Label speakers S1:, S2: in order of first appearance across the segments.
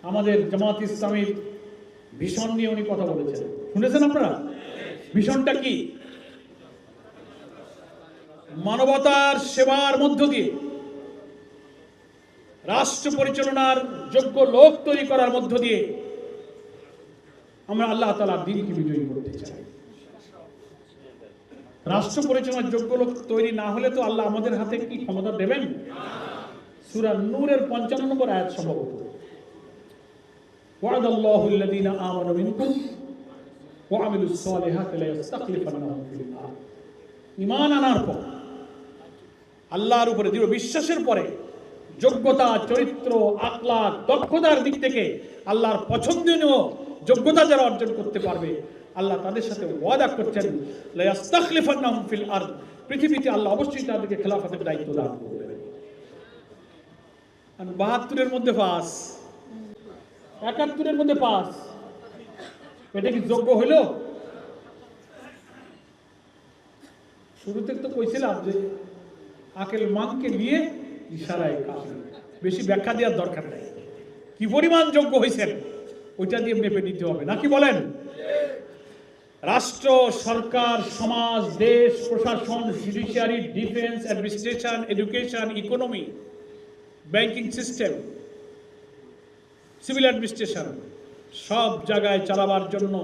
S1: আমাদের জামাত ইসলামীর ভিশন নিয়ে উনি কথা বলেছেন, শুনেছেন আপনারা? ভিশনটা কি? মানবতার সেবার মধ্য দিয়ে রাষ্ট্র পরিচালনার যোগ্য লোক তৈরি করার মধ্য দিয়ে আমরা আল্লাহ তাআলার দ্বীনকে বিজয়ী করতে চাই। রাষ্ট্র পরিচালনার যোগ্য লোক তৈরি না হলে তো আল্লাহ আমাদের হাতে কি ক্ষমতা দেবেন? সূরা নূরের 55 নম্বর আয়াত সম্ভবত, ওয়াদাল্লাহু আল্লাযীনা আমানু মিনকুম ওয়া আমিলুস সালিহাতি লা ইস্তাখলিফান্নাহুম ফিল আরদ। ঈমান আনার পর, আল্লাহর উপরে দৃঢ় বিশ্বাসের পরে, যোগ্যতা, চরিত্র, আখলাক, দক্ষতার দিক থেকে আল্লাহর পছন্দনীয় যোগ্যতা যারা অর্জন করতে পারবে, আল্লাহ তাদের সাথে ওয়াদা করছেন লা ইস্তাখলিফান্নাহুম ফিল আরদ, পৃথিবীতে আল্লাহ অবশ্যই তাদেরকে খেলাফতের দায়িত্ব দান করবেন। আর 72-এর মধ্যে পাস, 71-এর মধ্যে পাস, এটা কি যোগ্য হইল? শুরুতে তো কইছিলাম যে আকেল মানকে নিয়ে ইশারায় কাফি, বেশি ব্যাখ্যা দেওয়ার দরকার নেই। কি পরিমাণ যোগ্য হয়েছেন ওইটা দিয়ে মেপে নিতে হবে, নাকি বলেন? রাষ্ট্র, সরকার, সমাজ, দেশ, প্রশাসন, judiciary, defence, administration, education, economy, banking system, civil administration, সব জায়গায় চালাবার জন্য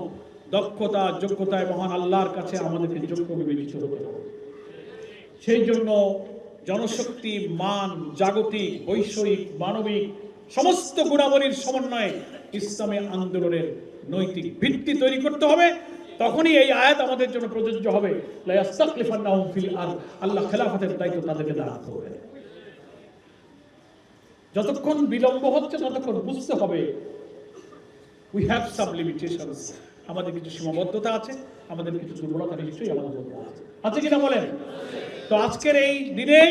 S1: দক্ষতা, যোগ্যতায় মহান আল্লাহর কাছে আমাদেরকে যোগ্য বিবেচিত হতে হবে। সেই জন্য জনশক্তি, মান, জাগতিক, বৈষয়িক, মানবিক সমস্ত গুণাবলীর সমন্বয়ে ইসলামী আন্দোলনের নৈতিক ভিত্তি তৈরি করতে হবে। তখনই এই আয়াত আমাদের জন্য প্রযোজ্য হবে, লা ইস্তাখলিফান্নাহুম ফিল আরদ, আল্লাহ খেলাফতের দায়িত্ব তাদেরকে দান করবেন। যতক্ষণ বিলম্ব হচ্ছে ততক্ষণ বুঝতে হবে উই হ্যাভ সাম লিমিটেশনস, আমাদের কিছু সীমাবদ্ধতা আছে, আমাদের কিছু দুর্বলতা নিশ্চয়ই আমাদের মধ্যে আছে কিনা বলেন? তো আজকের এই দিনে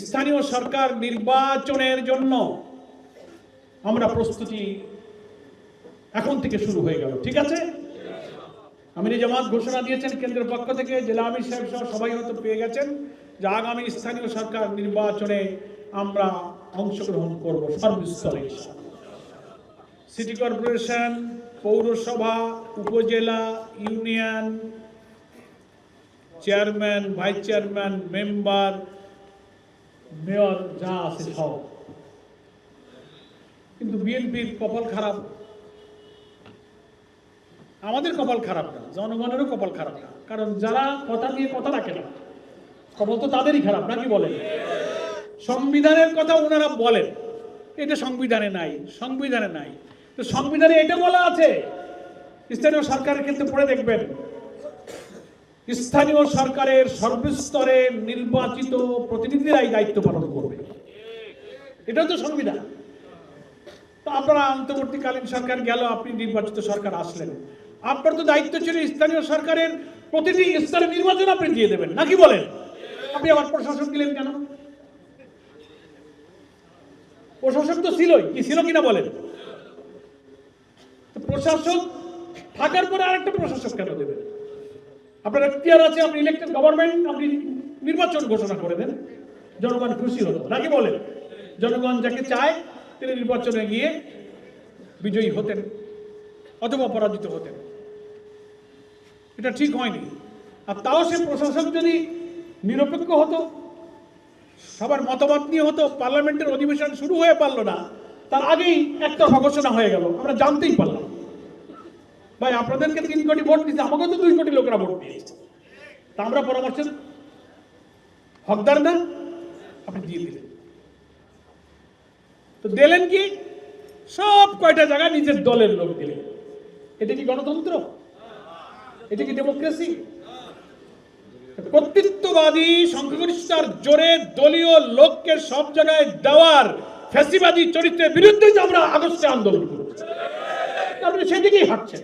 S1: স্থানীয় সরকার নির্বাচনের জন্য আমরা প্রস্তুতি এখন থেকে শুরু হয়ে গেল, ঠিক আছে? আমির জামাত ঘোষণা দিয়েছেন কেন্দ্রের পক্ষ থেকে, জেলা আমির সাহেব সহ সবাই হয়তো পেয়ে গেছেন যে আগামী স্থানীয় সরকার নির্বাচনে আমরা অংশগ্রহণ করব সর্বস্তরে। সিটি কর্পোরেশন, পৌরসভা, উপজেলা, union, chairman, vice chairman, member, mayor যা আছে সব। কিন্তু বিএনপির কপাল খারাপ, আমাদের কপাল খারাপ না, জনগণেরও কপাল খারাপ না, কারণ যারা কথা দিয়ে কথা রাখে না, কপাল তো তাদেরই খারাপ, নাকি বলেন? সংবিধানের কথা ওনারা বলেন, এটা সংবিধানে নাই, সংবিধানে নাই। তো সংবিধানে এটা বলা আছে, স্থানীয় সরকারের ক্ষেত্রে পড়ে দেখবেন, স্থানীয় সরকারের সর্বস্তরে নির্বাচিত প্রতিনিধিরাই দায়িত্ব পালন করবে, এটাও তো সংবিধান। তো আপনারা অন্তর্বর্তীকালীন সরকার গেল, আপনি নির্বাচিত সরকার আসলেন, আপনার তো দায়িত্ব ছিল স্থানীয় সরকারের প্রতিটি স্তরে নির্বাচন আপনি দিয়ে দেবেন, নাকি বলেন? আপনি আবার প্রশাসক দিলেন কেন? প্রশাসক তো ছিলই, কি ছিল কিনা বলেন? প্রশাসক থাকার পরে আরেকটা প্রশাসক কেন দেবেন? আপনার এখতিয়ার আছে, আপনি ইলেক্টেড গভর্নমেন্ট, আপনি নির্বাচন ঘোষণা করে দেন, জনগণ খুশি হতো, নাকি বলেন? জনগণ যাকে চায় তিনি নির্বাচনে গিয়ে বিজয়ী হতেন অথবা পরাজিত হতেন। এটা ঠিক হয়নি। আর তাও সে প্রশাসক যদি নিরপেক্ষ হতো, সবার মতামত নিয়ে হতো, পার্লামেন্টের অধিবেশন শুরু হয়ে পারলো না, তার আগেই একটা ঘোষণা হয়ে গেল, আমরা জানতেই পারলাম, ভাই আপনাদেরকে 3 কোটি ভোট দিচ্ছে, আমাকে তো 2 কোটি লোকেরা ভোট দিয়েছে, তা আমরা পরামর্শের হকদার না, আপনি দিয়ে দিলেন। তো দিলেন কি, সব কয়টা জায়গায় নিজের দলের লোক দিলেন। এটা কি গণতন্ত্র? এটা কি ডেমোক্রেসি? কর্তৃত্ববাদী সংখ্যাগরিষ্ঠতার জোরে দলীয় লোককে সব জায়গায় দেওয়ার ফ্যাসিবাদী চরিত্রের বিরুদ্ধে যে আমরা আগস্টে আন্দোলন করেছি, আপনি সেদিকেই হাঁটছেন।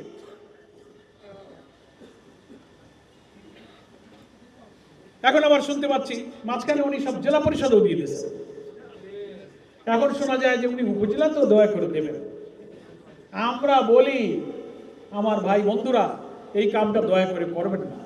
S1: এখন আবার শুনতে পাচ্ছি মাঝখানে উনি সব জেলা পরিষদও দিয়ে দিয়েছেন। এখন শোনা যায় যে উনি উপজেলা তো দয়া করে দেবেন। আমরা বলি আমার ভাই বন্ধুরা, এই কামটা দয়া করে করবেন না।